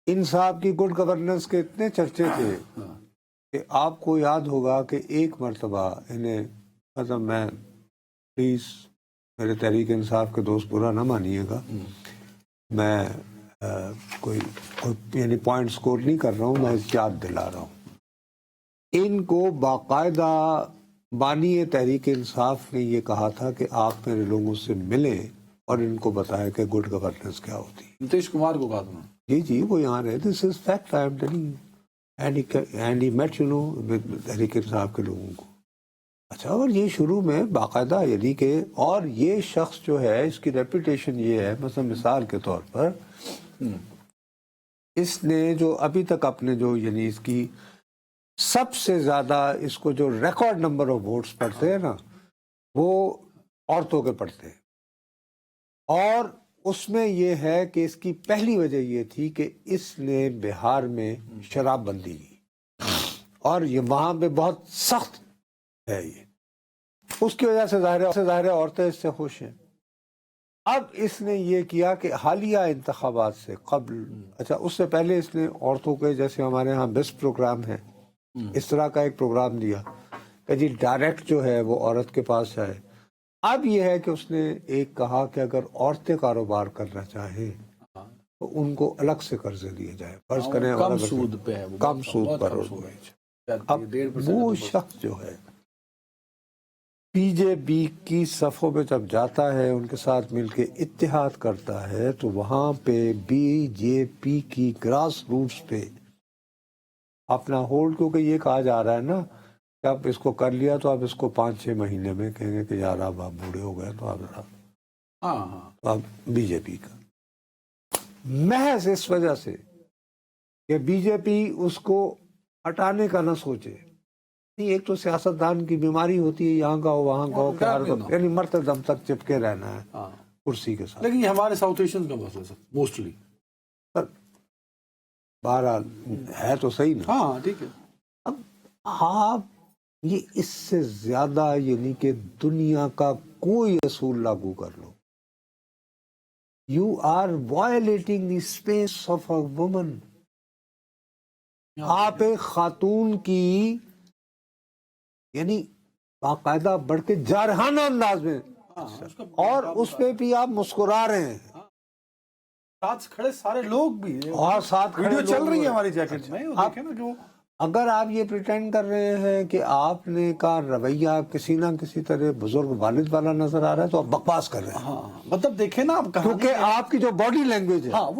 انصاف کی گڈ گورننس کے اتنے چرچے تھے کہ آپ کو یاد ہوگا کہ ایک مرتبہ انہیں، مطلب میں پلیز میرے تحریک انصاف کے دوست برا نہ مانیے گا، میں کوئی یعنی پوائنٹ سکور نہیں کر رہا ہوں، میں یاد دلا رہا ہوں. ان کو باقاعدہ بانی تحریک انصاف نے یہ کہا تھا کہ آپ میرے لوگوں سے ملیں اور ان کو بتایا کہ گڈ گورننس کیا ہوتی ہے. نتیش کمار کو کہا تھا. جی وہ یہاں رہے. This is fact, I am telling you. And he met Tehreek Insaf کے لوگوں کو. اچھا، اور یہ شروع میں باقاعدہ، یعنی کہ، اور یہ شخص جو ہے اس کی ریپوٹیشن یہ ہے، مثلا مثال کے طور پر اس نے جو ابھی تک اپنے جو، یعنی اس کی سب سے زیادہ، اس کو جو ریکارڈ نمبر آف ووٹس پڑھتے ہیں نا، وہ عورتوں کے پڑھتے ہیں. اور اس میں یہ ہے کہ اس کی پہلی وجہ یہ تھی کہ اس نے بہار میں شراب بندی کی، اور یہ وہاں پہ بہت سخت ہے. یہ اس کی وجہ سے ظاہر ہے عورتیں اس سے خوش ہیں. اب اس نے یہ کیا کہ حالیہ انتخابات سے قبل، اچھا اس سے پہلے اس نے عورتوں کے، جیسے ہمارے ہاں بیسٹ پروگرام ہے، اس طرح کا ایک پروگرام دیا کہ جی ڈائریکٹ جو ہے وہ عورت کے پاس جائے. اب یہ ہے کہ اس نے ایک کہا کہ اگر عورتیں کاروبار کرنا چاہیں تو ان کو الگ سے قرضے دیے جائے، فرض کریں کم سود پہ، کم سود پر. اب وہ شخص جو ہے بی جے پی کی صفوں میں جب جاتا ہے، ان کے ساتھ مل کے اتحاد کرتا ہے، تو وہاں پہ بی جے پی کی گراس روٹس پہ اپنا ہولڈ، کیونکہ یہ کہا جا رہا ہے نا کہ آپ اس کو کر لیا تو آپ اس کو 5-6 مہینے میں کہیں گے کہ یار آپ بوڑھے ہو گئے، تو آپ بی جے پی کا، محض اس وجہ سے کہ بی جے پی اس کو ہٹانے کا نہ سوچے. ایک تو سیاستدان کی بیماری ہوتی ہے، یہاں کا ہو وہاں کا ہو، یعنی مرتے دم تک چپکے رہنا ہے. کرسی کے ساتھ. لیکن یہ ہمارے ساؤتھ ایشین کا مسئلہ ہے موسٹلی. بہرحال ہے تو صحیح نا. ہاں ٹھیک ہے. اب آپ یہ اس سے زیادہ یعنی کہ دنیا کا کوئی اصول لاگو کر لو, you are violating the space of a woman. آپ ایک خاتون کی یعنی باقاعدہ بڑھ کے جارحانہ انداز میں, اور اس پہ بھی آپ مسکرا رہے ہیں, ساتھ کھڑے سارے لوگ بھی, اور ساتھ کھڑے ویڈیو چل لوگ رہی ہے ہیں. ہماری جیکٹ میں, آپ- دیکھیں نا کہ وہ اگر آپ یہ پریٹینڈ کر رہے ہیں کہ آپ نے کا رویہ کسی نہ کسی طرح بزرگ والد والا نظر آ رہا ہے تو آپ بکواس کر رہے ہیں. ہاں مطلب دیکھیں نا آپ کہاں, کیونکہ آپ کی جو باڈی لینگویج ہے, ہاں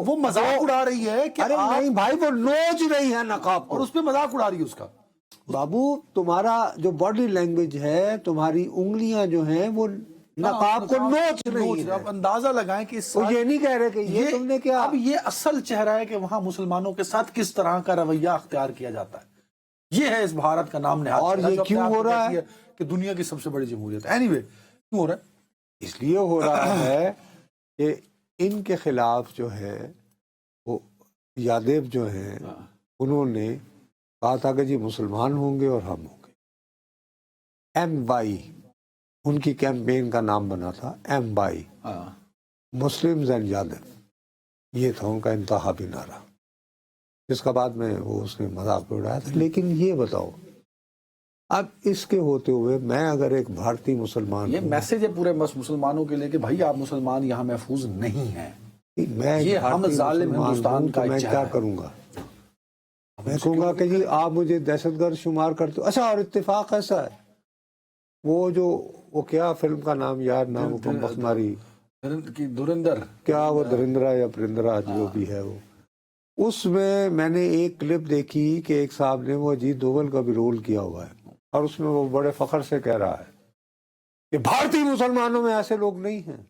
وہ مذاق اڑا رہی ہے کہ ارے نہیں بھائی, وہ نوچ رہی ہے نقاب اور کو. اس پہ مذاق اڑا رہی ہے اس کا. بابو تمہارا جو باڈی لینگویج ہے, تمہاری انگلیاں جو ہیں وہ نقاب کو نوچ رہی ہیں. اب اندازہ لگائیں کہ اس وہ سال یہ نہیں کہہ رہے کہ یہ تم نے کیا. اب یہ اصل چہرہ ہے کہ وہاں مسلمانوں کے ساتھ کس طرح کا رویہ اختیار کیا جاتا ہے. یہ ہے اس بھارت کا نام نہاد. اور یہ کیوں ہو رہا ہے کہ دنیا کی سب سے بڑی جمہوریت. اینی وے کیوں ہو رہا ہے؟ اس لیے ہو رہا ہے کہ ان کے خلاف جو ہے وہ یادیو جو ہیں انہوں نے کہا تھا کہ جی مسلمان ہوں گے اور ہم ہوں گے. MY ان کی کیمپین کا نام بنا تھا, MY مسلمز اینڈ یادیو. یہ تھا ان کا انتخابی نعرہ, جس کا بعد میں وہ اس نے مذاق اڑایا تھا. لیکن یہ بتاؤ اب اس کے ہوتے ہوئے میں اگر ایک بھارتی مسلمان یہ میسج ہے پورے مسلمانوں کے لیے کہ بھائی آپ مسلمان یہاں محفوظ نہیں ہیں. میں یہ ہم بھارتی ظالم مسلمان ہندوستان ہوں کا تو میں چہرہ کیا ہے. کروں گا؟ میں کہوں گا کہ جی آپ مجھے دہشت گرد شمار کرتے ہو. اچھا, اور اتفاق ایسا ہے وہ کیا فلم کا نام یاد نہ وہ کمبخت ماری دھرندر, کیا وہ دھرندرا یا پرندرا جو بھی ہے اس میں نے ایک کلپ دیکھی کہ ایک صاحب نے وہ اجیت دوول کا بھی رول کیا ہوا ہے, اور اس میں وہ بڑے فخر سے کہہ رہا ہے کہ بھارتی مسلمانوں میں ایسے لوگ نہیں ہیں.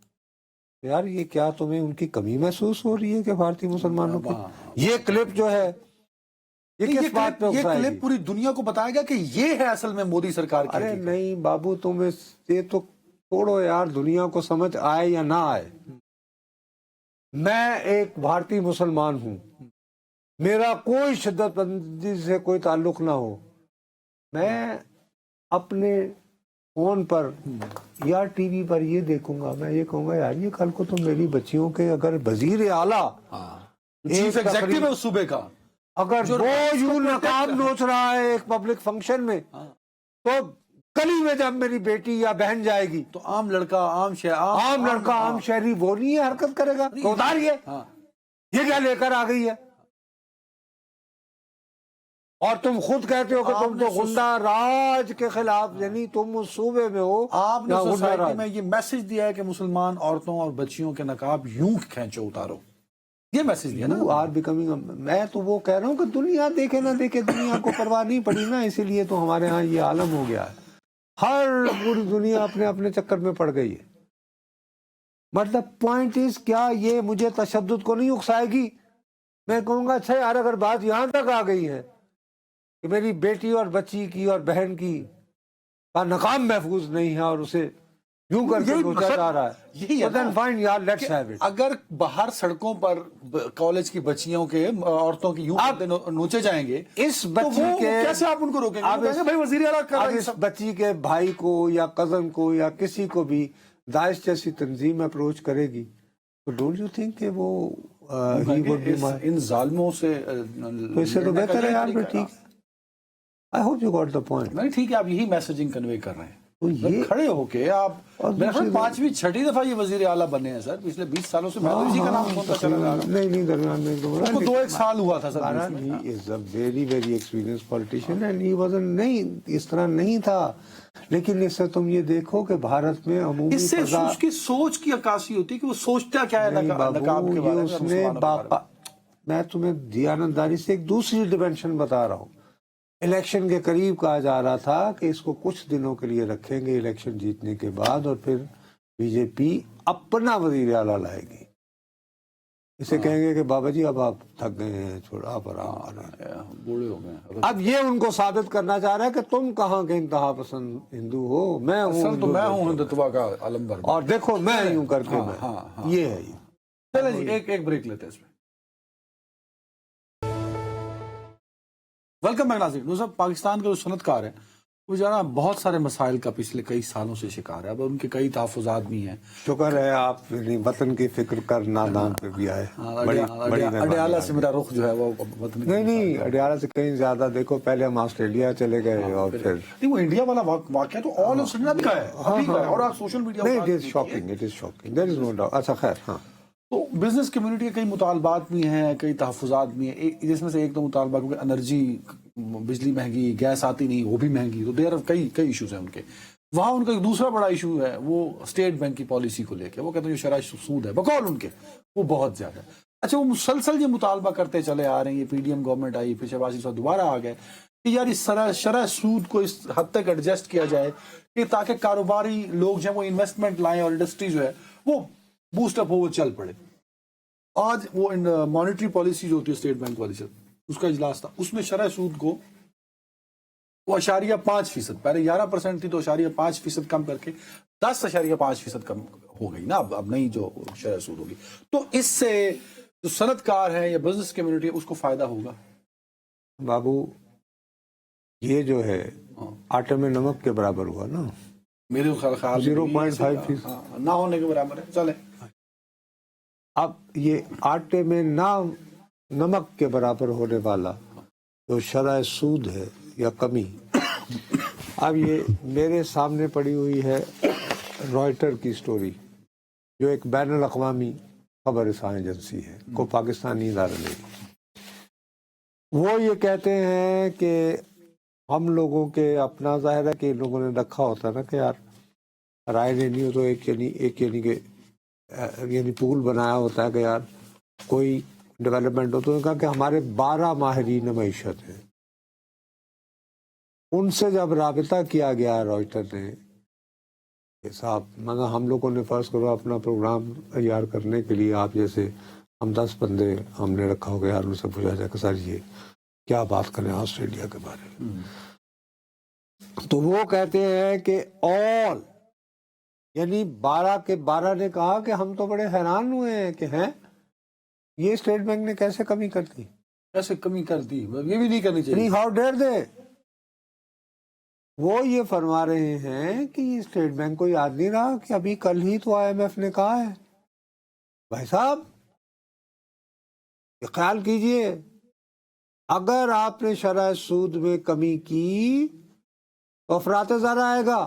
یار یہ کیا تمہیں ان کی کمی محسوس ہو رہی ہے کہ بھارتی مسلمانوں کی یہ کلپ جو ہے یہ کس بات پہ یہ اکسائے گی؟ کلپ پوری دنیا کو بتائے گا کہ یہ ہے اصل میں مودی سرکار کی ارے حقیقت. نہیں بابو, تم یہ تو چھوڑو یار, دنیا کو سمجھ آئے یا نہ آئے. میں ایک بھارتی مسلمان ہوں, میرا کوئی شدت پسندی سے کوئی تعلق نہ ہو, میں اپنے فون پر یا ٹی وی پر یہ دیکھوں گا, میں یہ کہوں گا یار یہ کل کو تو میری بچیوں کے اگر وزیر اعلیٰ چیف ایگزیکٹو ہے اس صوبے کا, اگر وہ یوں نقاب نوچ رہا ہے ایک پبلک فنکشن میں, تو گلی میں جب میری بیٹی یا بہن جائے گی تو عام لڑکا عام لڑکا عام شہری وہ نہیں حرکت کرے گا تو اتاریے یہ کیا لے کر آ گئی ہے. اور تم خود کہتے ہو کہ تم تو غنڈہ راج کے خلاف, یعنی تم اس صوبے میں ہو. آپ نے سوسائٹی میں یہ میسج دیا ہے کہ مسلمان عورتوں اور بچیوں کے نقاب یوں کھینچو اتارو, یہ میسج دیا نا. You are becoming میں تو وہ کہہ رہا ہوں کہ دنیا دیکھے نہ دیکھے, دنیا کو پرواہ نہیں پڑی نا, اسی لیے تو ہمارے ہاں یہ عالم ہو گیا ہے. ہر پوری دنیا اپنے اپنے چکر میں پڑ گئی ہے. بٹ دا پوائنٹ از کیا یہ مجھے تشدد کو نہیں اکسائے گی؟ میں کہوں گا اچھا یار اگر بات یہاں تک آ گئی ہے کہ میری بیٹی اور بچی کی اور بہن کی کا نقاب محفوظ نہیں ہے اور اسے یوں کر کے نوچا جا رہا ہے, یہی ہے then fine یار let's have it. اگر باہر سڑکوں پر کالج کی بچیوں کے عورتوں کی یوں کرتے نوچے جائیں گے, اس بچی کے کیسے آپ ان کو روکیں گے؟ کہیں گے بھائی وزیر اعلیٰ کر رہا ہے اس بچی کے بھائی کو یا کزن کو یا کسی کو بھی داعش جیسی تنظیم اپروچ کرے گی تو ڈونٹ یو تھنک کہ وہ ان ظالموں سے تو اس سے تو بہتر ہے یار. ٹھیک, I hope you got the point. نہیں ٹھیک ہے, آپ یہی میسجنگ کنوے کر رہے ہیں. تو یہ کھڑے ہو کے آپ میرے خیال 5ویں 6ٹھی دفعہ یہ وزیر اعلیٰ بنے ہیں سر پچھلے 20 سالوں سے. میں تو اسی کا نام سنتا چلا رہا ہوں. نہیں درمیان میں اس کو 2-1 سال ہوا تھا سر. he is a very very experienced politician and he wasn't, نہیں اس طرح نہیں تھا. لیکن اس سے تم یہ دیکھو کہ بھارت میں عمومی اس سے اس کی سوچ کی عکاسی ہوتی ہے کہ وہ سوچتا کیا ہے نقاب کے بارے میں. میں تمہیں دیانتداری سے ایک دوسری ڈیمینشن بتا رہا ہوں. الیکشن کے قریب کہا جا رہا تھا کہ اس کو کچھ دنوں کے لیے رکھیں گے الیکشن جیتنے کے بعد, اور پھر بی جے پی اپنا وزیر اعلیٰ لائے گی. اسے کہیں گے کہ بابا جی اب آپ تھک گئے ہیں، تھوڑا آپ آرام کریں. بوڑھے ہو گئے. اب یہ ان کو ثابت کرنا چاہ رہا ہے کہ تم کہاں کے انتہا پسند ہندو ہو، میں ہوں اصل تو میں ہوں ہندوتوا کا علم بردار. اور دیکھو میں یوں کر کے میں یہ ہے. یہ چلیں جی ایک بریک لیتے ہیں اس میں. ویلکم بیک ناظرین. صاحب پاکستان کے جو صنعت کار ہیں وہ جانا بہت سارے مسائل کا پچھلے کئی سالوں سے شکار ہے. اب ان کے کئی تحفظات بھی ہیں. شکر ہے آپ وطن کی فکر کر نادان پہ بھی آئے. اڈیالہ سے میرا رخ جو ہے وہ وطن نہیں اڈیالہ سے کہیں زیادہ. دیکھو پہلے ہم آسٹریلیا چلے گئے اور پھر نہیں وہ انڈیا والا واقعہ تو آل آف سڈن کا ہے اور آپ سوشل میڈیا نہیں. It is shocking, it is shocking, there is no doubt. اچھا خیر. ہاں تو بزنس کمیونٹی کے کئی مطالبات بھی ہیں، کئی تحفظات بھی ہیں. جس میں سے ایک تو مطالبہ کیونکہ انرجی، بجلی مہنگی، گیس آتی نہیں وہ بھی مہنگی، تو دیر کئی ایشوز ہیں ان کے. وہاں ان کا ایک دوسرا بڑا ایشو ہے وہ اسٹیٹ بینک کی پالیسی کو لے کے. وہ کہتے ہیں جو شرح سود ہے بقول ان کے وہ بہت زیادہ ہے. اچھا وہ مسلسل یہ مطالبہ کرتے چلے آ رہے ہیں. یہ پی ڈی ایم گورنمنٹ آئی، پھر شہباز شریف صاحب دوبارہ آ گئے کہ یار اس شرح سود کو اس حد تک ایڈجسٹ کیا جائے کہ تاکہ کاروباری لوگ جو ہیں وہ انویسٹمنٹ لائیں اور انڈسٹری جو ہے وہ بوسٹ اپ ہو، وہ چل پڑے. آج وہ مانیٹری پالیسی جو ہوتی ہے اسٹیٹ بینک والی سے اس کا اجلاس تھا، اس میں شرح سود کو وہ 0.5%، پہلے 11% تھی تو 0.5% کم کر کے 10.5% کم ہو گئی نا. اب نہیں جو شرح سود ہوگی. تو اس سے جو صنعت کار ہے یا بزنس کمیونٹی ہے اس کو فائدہ ہوگا. بابو یہ جو ہے آٹے میں نمک کے برابر ہوا نا. میرے خیال 0.5% نہ ہونے کے برابر ہے. چلے اب یہ آٹے میں نمک کے برابر ہونے والا جو شرح سود ہے یا کمی، اب یہ میرے سامنے پڑی ہوئی ہے رائٹر کی سٹوری جو ایک بین الاقوامی خبر رساں ایجنسی ہے، کو پاکستانی ادارہ نہیں. وہ یہ کہتے ہیں کہ ہم لوگوں کے اپنا ظاہر ہے کہ لوگوں نے رکھا ہوتا نا کہ یار رائے لینی ہو تو یعنی پول بنایا ہوتا ہے کہ یار کوئی ڈیولپمنٹ ہو تو کہا کہ ہمارے 12 ماہرین معیشت ہیں. ان سے جب رابطہ کیا گیا رائٹر نے کہ صاحب مگر ہم لوگوں نے فرض کرو اپنا پروگرام تیار کرنے کے لیے آپ جیسے ہم 10 بندے ہم نے رکھا ہو گیا یار ان سے پوچھا جائے کہ سر یہ کیا بات کریں آسٹریلیا کے بارے میں. تو وہ کہتے ہیں کہ آل یعنی 12 کے 12 نے کہا کہ ہم تو بڑے حیران ہوئے ہیں کہ ہیں یہ اسٹیٹ بینک نے کیسے کمی کر دی. کیسے کمی کر دی؟ یہ بھی نہیں کرنی چاہیے. ہاؤ ڈیئر دے. وہ یہ فرما رہے ہیں کہ یہ اسٹیٹ بینک کو یاد نہیں رہا کہ ابھی کل ہی تو آئی ایم ایف نے کہا ہے. بھائی صاحب یہ خیال کیجئے اگر آپ نے شرح سود میں کمی کی تو افراط زر آئے گا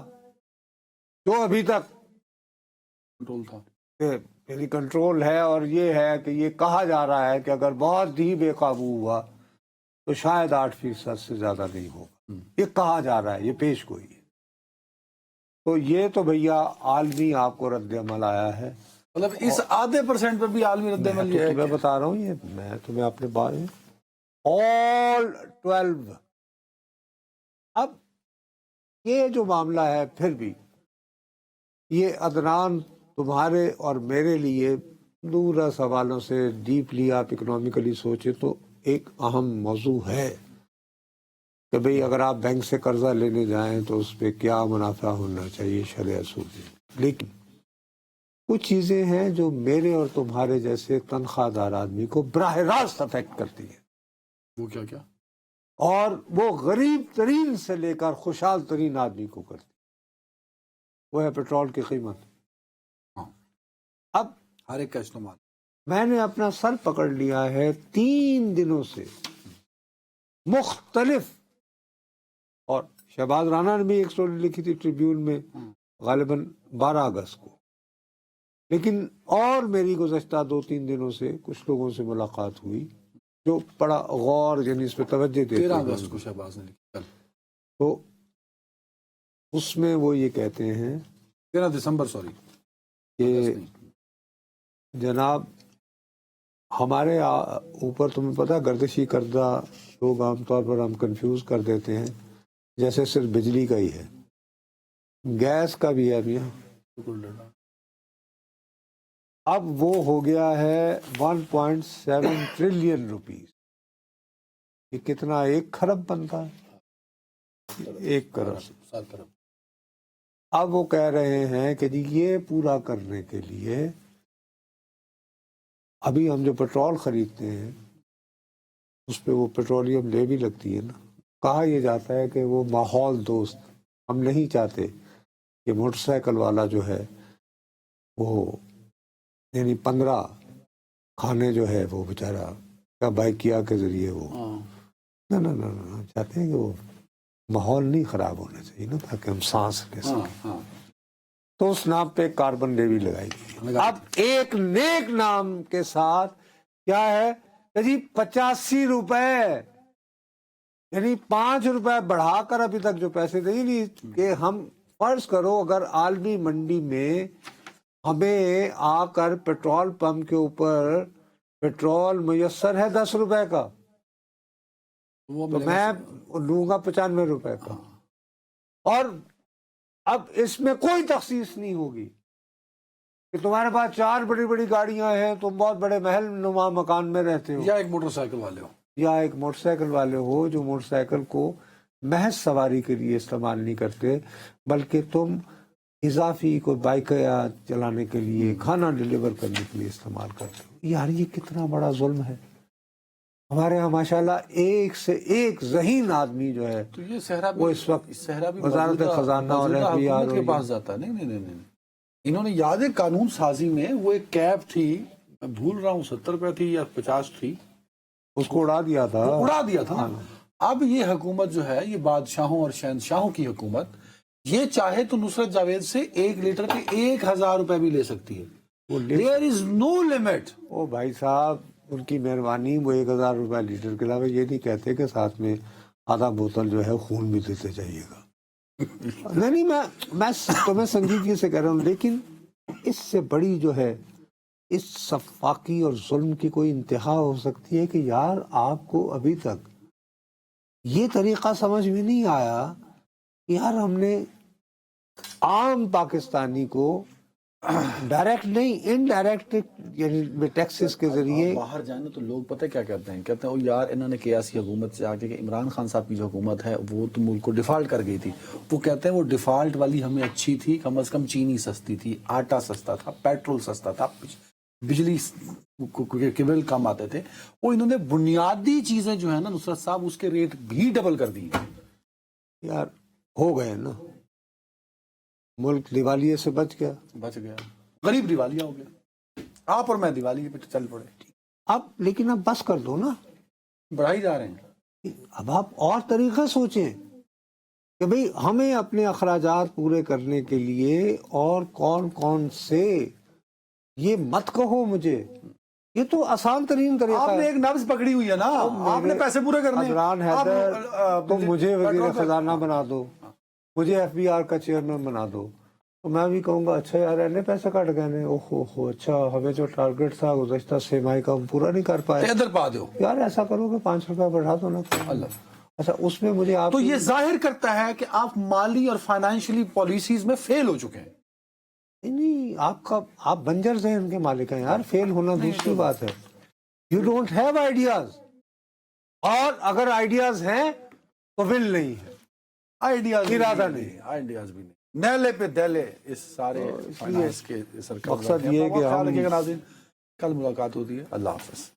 جو ابھی تک کنٹرول تھا. یعنی کنٹرول ہے. اور یہ ہے کہ یہ کہا جا رہا ہے کہ اگر بہت ہی بے قابو ہوا تو شاید 8% سے زیادہ نہیں ہوگا. یہ کہا جا رہا ہے، یہ پیش گوئی ہے. تو یہ تو بھیا عالمی آپ کو رد عمل آیا ہے. مطلب اس آدھے % پہ بھی عالمی رد عمل یہ ہے. میں بتا رہا ہوں یہ میں تمہیں اپنے بارے میں all 12. اب یہ جو معاملہ ہے پھر بھی یہ عدنان تمہارے اور میرے لیے دورا سوالوں سے ڈیپلی آپ اکنامیکلی سوچیں تو ایک اہم موضوع ہے کہ بھئی اگر آپ بینک سے قرضہ لینے جائیں تو اس پہ کیا منافع ہونا چاہیے شرح سود. لیکن کچھ چیزیں ہیں جو میرے اور تمہارے جیسے تنخواہ دار آدمی کو براہ راست افیکٹ کرتی ہیں. وہ کیا اور وہ غریب ترین سے لے کر خوشحال ترین آدمی کو کرتی. وہ ہے پیٹرول کی قیمت. اب ہر ایک کا استعمال میں نے اپنا سر پکڑ لیا ہے 3 دنوں سے مختلف، اور شہباز رانا نے بھی ایک سٹوری لکھی تھی ٹریبیون میں غالباً 12 اگست کو. لیکن اور میری گزشتہ 2-3 دنوں سے کچھ لوگوں سے ملاقات ہوئی جو بڑا غور یعنی اس پہ توجہ دیتے 13 اگست کو شہباز نے لکھی. تو اس میں وہ یہ کہتے ہیں 13 دسمبر سوری کہ جناب ہمارے اوپر تمہیں پتہ گردشی کردہ لوگ عام طور پر ہم کنفیوز کر دیتے ہیں جیسے صرف بجلی کا ہی ہے، گیس کا بھی ہے. اب وہ ہو گیا ہے 1.7 ٹریلین روپیز. یہ کتنا 1 کھرب بنتا ہے؟ 1 کروڑ. 7 ارب. اب وہ کہہ رہے ہیں کہ جی یہ پورا کرنے کے لیے ابھی ہم جو پیٹرول خریدتے ہیں اس پہ وہ پیٹرولیم لیوی لگتی ہے نا. کہا یہ جاتا ہے کہ وہ ماحول دوست، ہم نہیں چاہتے کہ موٹر سائیکل والا جو ہے وہ یعنی 15 کھانے جو ہے وہ بیچارہ کیا بائکیا کے ذریعے وہ نہ چاہتے ہیں کہ وہ ماحول نہیں خراب ہونا چاہیے نا تاکہ ہم سانس لے سکیں. تو اس نام پہ کاربن لیوی لگائی گئی. اب ایک نیک نام کے ساتھ کیا ہے کہ جی 85 روپے یعنی 5 روپے بڑھا کر ابھی تک جو پیسے دے نہیں کہ ہم فرض کرو اگر عالمی منڈی میں ہمیں آ کر پیٹرول پمپ کے اوپر پیٹرول میسر ہے 10 روپے کا تو میں لوں گا 95 روپے کا. اور اب اس میں کوئی تخصیص نہیں ہوگی کہ تمہارے پاس 4 بڑی بڑی گاڑیاں ہیں، تم بہت بڑے محل نما مکان میں رہتے ہو، یا ایک موٹر سائیکل والے ہو، یا ایک موٹر سائیکل والے ہو جو موٹر سائیکل کو محض سواری کے لیے استعمال نہیں کرتے بلکہ تم اضافی کوئی بائک چلانے کے لیے کھانا ڈیلیور کرنے کے لیے استعمال کرتے ہو. یار یہ کتنا بڑا ظلم ہے. ہمارے یہاں ماشاءاللہ ایک سے ایک ذہین آدمی جو ہے تو یہ صحرا وہ اس وقت صحرا بھی وزارت خزانہ اور FBR کے پاس جاتا ہے. نہیں انہوں نے یاد ہے قانون سازی میں وہ ایک کیب تھی، میں بھول رہا ہوں 70 روپے تھی یا 50 تھی، اس کو اڑا دیا تھا. اڑا دیا تھا نا. اب یہ حکومت جو ہے یہ بادشاہوں اور شہنشاہوں کی حکومت، یہ چاہے تو نصرت جاوید سے 1 لیٹر کے 1000 روپے بھی لے سکتی ہے. There is no limit. او بھائی صاحب ان کی مہربانی، وہ 1000 روپے لیٹر کے علاوہ یہ نہیں کہتے کہ ساتھ میں آدھا بوتل جو ہے خون بھی دیتے جائیے گا. نہیں میں تمہیں سنجیدگی سے کہہ رہا ہوں، لیکن اس سے بڑی جو ہے اس سفاکی اور ظلم کی کوئی انتہا ہو سکتی ہے کہ یار آپ کو ابھی تک یہ طریقہ سمجھ میں نہیں آیا کہ یار ہم نے عام پاکستانی کو ڈائریکٹ نہیں انڈائریکٹ یعنی ٹیکسز کے ذریعے باہر جائیں تو لوگ پتہ کیا کہتے ہیں او یار انہوں نے قیاسی حکومت سے آگے کہ عمران خان صاحب کی جو حکومت ہے وہ تو ملک کو ڈیفالٹ کر گئی تھی. وہ کہتے ہیں وہ ڈیفالٹ والی ہمیں اچھی تھی، کم از کم چینی سستی تھی، آٹا سستا تھا، پیٹرول سستا تھا، بجلی کے بل کم آتے تھے. وہ انہوں نے بنیادی چیزیں جو ہیں نا نصرت صاحب اس کے ریٹ بھی ڈبل کر دیے. یار ہو گئے نا، ملک دیوالیے سے بچ گیا، غریب دیوالیہ ہو گیا. آپ اور میں دیوالیے پہ چل پڑے. اب لیکن اب بس کر دو نا، بڑھائی جا رہے ہیں. اب آپ اور طریقہ سوچیں کہ بھئی ہمیں اپنے اخراجات پورے کرنے کے لیے اور کون سے، یہ مت کہو مجھے، یہ تو آسان ترین طریقہ آپ نے ایک نبض پکڑی ہوئی ہے نا، آپ نے پیسے پورے کرنے. عدنان حیدر تم مجھے وزیر خزانہ بنا دو، مجھے FBR کا چیئرمین بنا دو، تو میں بھی کہوں گا اچھا یار اینے پیسے کٹ گئے نے، اوہو اچھا ہمیں جو ٹارگٹ تھا گزشتہ 6 ماہ کا ہم پورا نہیں کر پائے، ادھر پا دو یار ایسا کرو کہ 5 روپے بڑھا دو نا. اللہ اچھا اس میں مجھے آپ تو یہ ظاہر کرتا ہے کہ آپ مالی اور فائنینشلی پالیسیز میں فیل ہو چکے ہیں. نہیں آپ بنجر ذہن کے مالک ہیں یار، فیل ہونا دوسری بات ہے. یو ڈونٹ ہیو آئیڈیاز، اور اگر آئیڈیاز ہیں تو ول نہیں ہے، آئیڈیاز ارادہ نہیں، آئیڈیاز بھی نہیں. نیلے پہ دہلے اس سارے فائنانس کے سرکار. مقصد یہ کہ خیال رکھیے گا ناظرین، کل ملاقات ہوتی ہے. اللہ حافظ.